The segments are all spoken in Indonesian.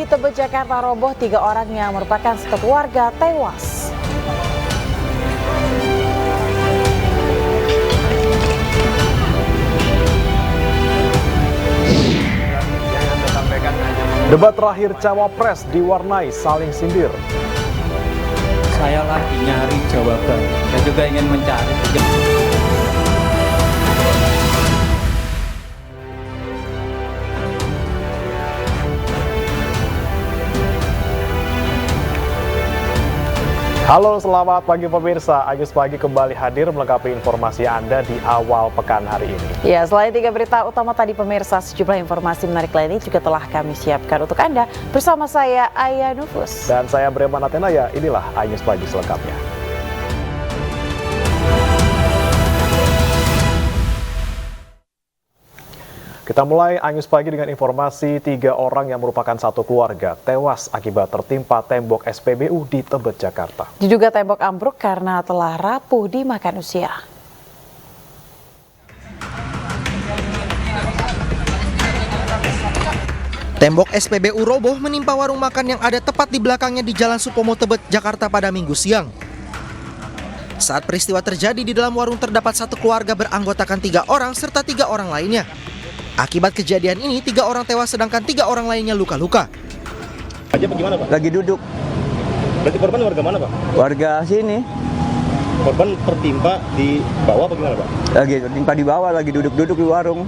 Tebet, Jakarta roboh, 3 orang yang merupakan satu keluarga tewas. Debat terakhir Cawapres diwarnai saling sindir. Saya lagi nyari jawaban, saya juga ingin mencari. Halo, selamat pagi pemirsa. Ayus Pagi kembali hadir melengkapi informasi Anda di awal pekan hari ini. Ya, selain 3 berita utama tadi pemirsa, sejumlah informasi menarik lainnya juga telah kami siapkan untuk Anda. Bersama saya, Aya Nufus. Dan saya Breman Atenaya, inilah Ayus Pagi selengkapnya. Kita mulai Anyus Pagi dengan informasi 3 orang yang merupakan satu keluarga tewas akibat tertimpa tembok SPBU di Tebet, Jakarta. Diduga tembok ambruk karena telah rapuh dimakan usia. Tembok SPBU roboh menimpa warung makan yang ada tepat di belakangnya di Jalan Supomo, Tebet, Jakarta pada Minggu siang. Saat peristiwa terjadi, di dalam warung terdapat satu keluarga beranggotakan 3 orang serta 3 orang lainnya. Akibat kejadian ini, 3 orang tewas sedangkan 3 orang lainnya luka-luka. Aja bagaimana, Pak? Lagi duduk. Berarti korban warga mana, Pak? Warga sini. Korban tertimpa di bawah bagaimana, Pak? Lagi tertimpa di bawah, lagi duduk-duduk di warung.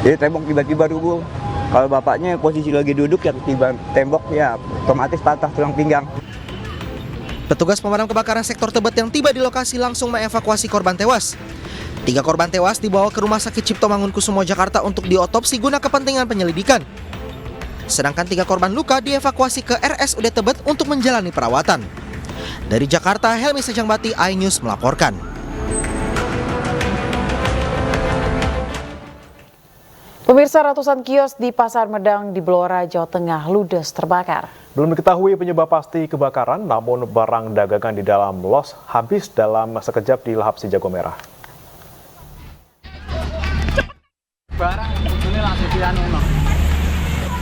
Jadi tembok tiba-tiba rubuh. Kalau bapaknya posisi lagi duduk ya tiba tembok ya otomatis patah tulang pinggang. Petugas pemadam kebakaran sektor Tebet yang tiba di lokasi langsung mengevakuasi korban tewas. 3 korban tewas dibawa ke Rumah Sakit Cipto Mangunkusumo, Jakarta untuk diotopsi guna kepentingan penyelidikan. Sedangkan 3 korban luka dievakuasi ke RSUD Tebet untuk menjalani perawatan. Dari Jakarta, Helmi Sejangbati, iNews melaporkan. Pemirsa, ratusan kios di Pasar Medang di Blora, Jawa Tengah ludes terbakar. Belum diketahui penyebab pasti kebakaran, namun barang dagangan di dalam los habis dalam sekejap di lahap si jago merah.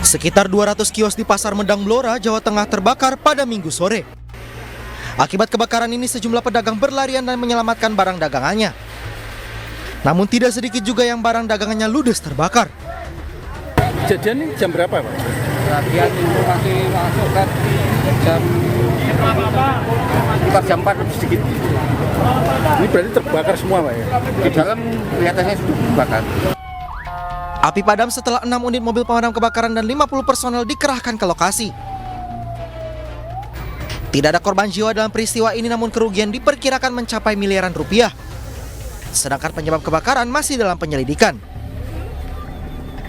Sekitar 200 kios di Pasar Medang Blora, Jawa Tengah terbakar pada Minggu sore. Akibat kebakaran ini sejumlah pedagang berlarian dan menyelamatkan barang dagangannya. Namun tidak sedikit juga yang barang dagangannya ludes terbakar. Kejadian ini jam berapa, Pak? Latihan informasi masuk kan jam 4 lebih sedikit. Ini berarti terbakar semua, Pak, ya? Di dalam kelihatannya sudah terbakar. Api padam setelah 6 unit mobil pemadam kebakaran dan 50 personel dikerahkan ke lokasi. Tidak ada korban jiwa dalam peristiwa ini, namun kerugian diperkirakan mencapai miliaran rupiah. Sedangkan penyebab kebakaran masih dalam penyelidikan.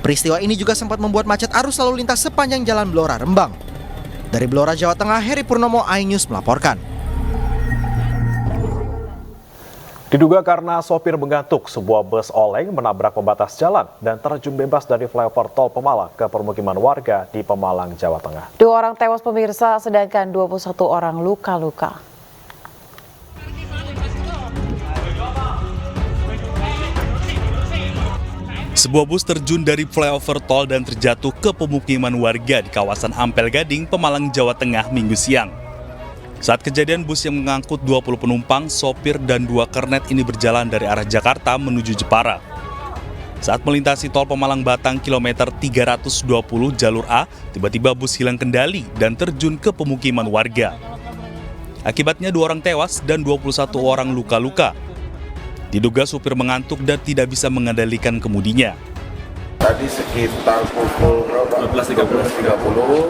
Peristiwa ini juga sempat membuat macet arus lalu lintas sepanjang Jalan Blora, Rembang. Dari Blora, Jawa Tengah, Heri Purnomo, iNews melaporkan. Diduga karena sopir mengantuk, sebuah bus oleng menabrak pembatas jalan dan terjun bebas dari flyover tol Pemalang ke permukiman warga di Pemalang, Jawa Tengah. 2 orang tewas pemirsa, sedangkan 21 orang luka-luka. Sebuah bus terjun dari flyover tol dan terjatuh ke pemukiman warga di kawasan Ampel Gading, Pemalang, Jawa Tengah, Minggu siang. Saat kejadian, bus yang mengangkut 20 penumpang, sopir, dan 2 kernet ini berjalan dari arah Jakarta menuju Jepara. Saat melintasi tol Pemalang-Batang kilometer 320 jalur A, tiba-tiba bus hilang kendali dan terjun ke pemukiman warga. Akibatnya 2 orang tewas dan 21 orang luka-luka. Diduga supir mengantuk dan tidak bisa mengendalikan kemudinya. Tadi sekitar pukul 12.30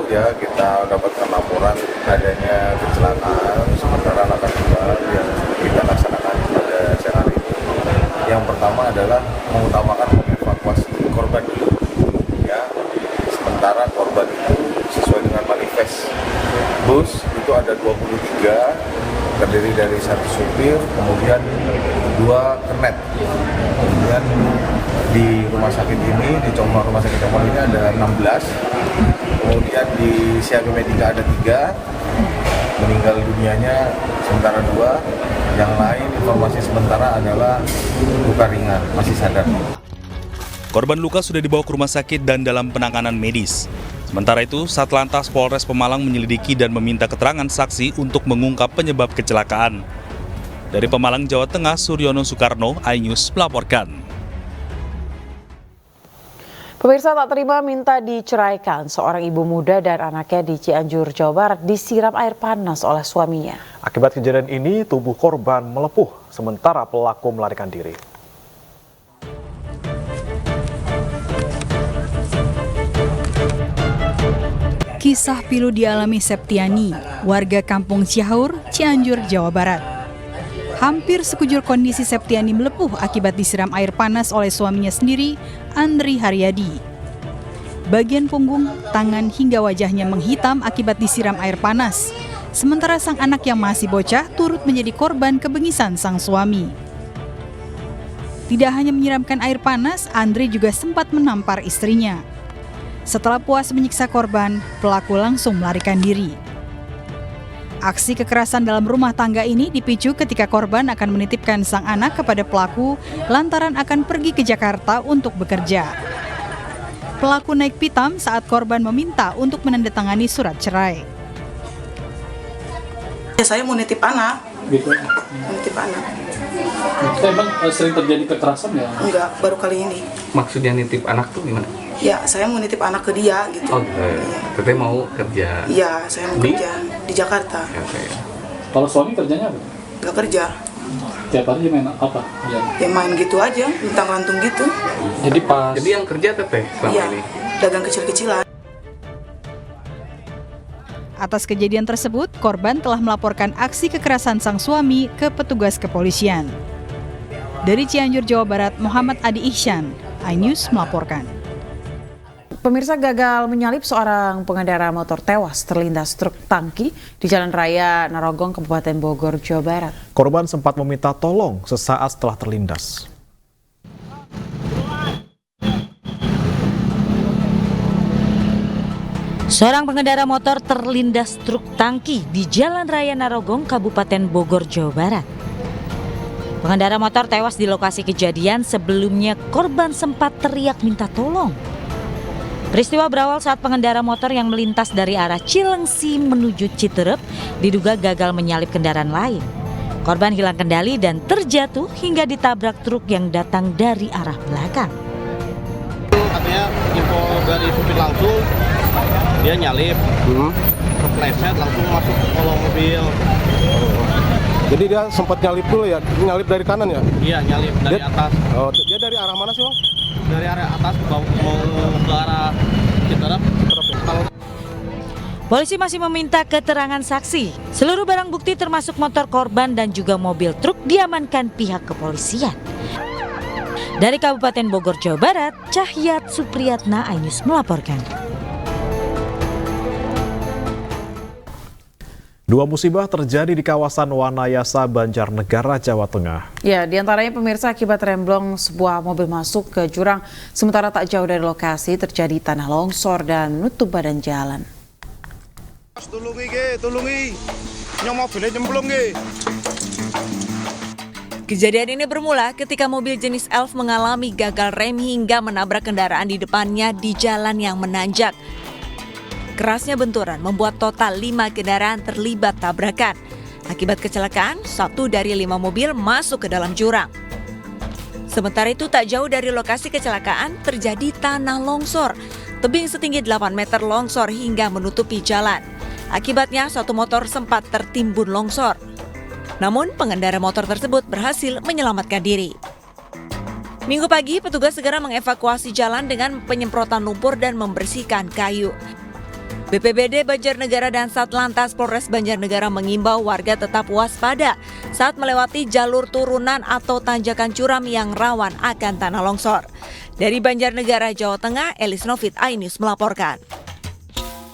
ya kita dapatkan laporan adanya kecelakaan sementara laka tunggal yang kita laksanakan pada siang hari ini. Yang pertama adalah mengutamakan mengevakuasi korban dulu ya. Sementara korban itu sesuai dengan manifest bus itu ada 23, terdiri dari 1 supir, kemudian 2 kernet. Kemudian di rumah sakit ini, di rumah sakit Comong ini ada 16, kemudian di Siaga Medika ada 3, meninggal dunianya sementara 2, yang lain informasi sementara adalah luka ringan, masih sadar. Korban luka sudah dibawa ke rumah sakit dan dalam penanganan medis. Sementara itu, Satlantas Polres Pemalang menyelidiki dan meminta keterangan saksi untuk mengungkap penyebab kecelakaan. Dari Pemalang, Jawa Tengah, Suryono Soekarno, iNews melaporkan. Pemirsa, tak terima minta diceraikan, seorang ibu muda dan anaknya di Cianjur, Jawa Barat disiram air panas oleh suaminya. Akibat kejadian ini, tubuh korban melepuh, sementara pelaku melarikan diri. Kisah pilu dialami Septiani, warga kampung Cihaur, Cianjur, Jawa Barat. Hampir sekujur kondisi Septiani melepuh akibat disiram air panas oleh suaminya sendiri, Andri Haryadi. Bagian punggung, tangan hingga wajahnya menghitam akibat disiram air panas. Sementara sang anak yang masih bocah turut menjadi korban kebengisan sang suami. Tidak hanya menyiramkan air panas, Andri juga sempat menampar istrinya. Setelah puas menyiksa korban, pelaku langsung melarikan diri. Aksi kekerasan dalam rumah tangga ini dipicu ketika korban akan menitipkan sang anak kepada pelaku lantaran akan pergi ke Jakarta untuk bekerja. Pelaku naik pitam saat korban meminta untuk menandatangani surat cerai. Ya, saya mau nitip anak. Gitu. Nitip anak. Emang sering terjadi kekerasan ya? Enggak, baru kali ini. Maksudnya nitip anak tuh gimana? Ya, saya mau nitip anak ke dia gitu. Oh, teteh mau kerja? Iya, saya mau kerja di Jakarta. Okay. Kalau suami kerjanya apa? Nggak kerja. Tiap hari main apa? Ya main gitu aja, bintang lantung gitu. Jadi yang kerja teteh selama ini? Dagang kecil-kecilan. Atas kejadian tersebut, korban telah melaporkan aksi kekerasan sang suami ke petugas kepolisian. Dari Cianjur, Jawa Barat, Muhammad Adi Ihsan, iNews melaporkan. Pemirsa, gagal menyalip seorang pengendara motor tewas terlindas truk tangki di Jalan Raya Narogong, Kabupaten Bogor, Jawa Barat. Korban sempat meminta tolong sesaat setelah terlindas. Seorang pengendara motor terlindas truk tangki di Jalan Raya Narogong, Kabupaten Bogor, Jawa Barat. Pengendara motor tewas di lokasi kejadian, sebelumnya korban sempat teriak minta tolong. Peristiwa berawal saat pengendara motor yang melintas dari arah Cilengsi menuju Citerep diduga gagal menyalip kendaraan lain. Korban hilang kendali dan terjatuh hingga ditabrak truk yang datang dari arah belakang. Katanya info dari supir langsung, dia nyalip, kepleset langsung masuk ke kolong mobil. Jadi dia sempat nyalip dulu ya, nyalip dari kanan ya? Iya, nyalip dari atas. Oh, dia dari arah mana sih, Bang? Dari arah atas mau ke arah Citerep. Polisi masih meminta keterangan saksi. Seluruh barang bukti termasuk motor korban dan juga mobil truk diamankan pihak kepolisian. Dari Kabupaten Bogor, Jawa Barat, Cahyat Supriyatna, iNews melaporkan. Dua musibah terjadi di kawasan Wanayasa, Banjarnegara, Jawa Tengah. Ya, diantaranya pemirsa akibat remblong sebuah mobil masuk ke jurang, sementara tak jauh dari lokasi terjadi tanah longsor dan menutup badan jalan. Tulungi, nyong mobilnya nyemplung ge. Kejadian ini bermula ketika mobil jenis Elf mengalami gagal rem hingga menabrak kendaraan di depannya di jalan yang menanjak. Kerasnya benturan membuat total 5 kendaraan terlibat tabrakan. Akibat kecelakaan, 1 dari 5 mobil masuk ke dalam jurang. Sementara itu tak jauh dari lokasi kecelakaan terjadi tanah longsor. Tebing setinggi 8 meter longsor hingga menutupi jalan. Akibatnya 1 motor sempat tertimbun longsor. Namun pengendara motor tersebut berhasil menyelamatkan diri. Minggu pagi petugas segera mengevakuasi jalan dengan penyemprotan lumpur dan membersihkan kayu. BPBD Banjarnegara dan Satlantas Polres Banjarnegara mengimbau warga tetap waspada saat melewati jalur turunan atau tanjakan curam yang rawan akan tanah longsor. Dari Banjarnegara, Jawa Tengah, Elis Novit, iNews melaporkan.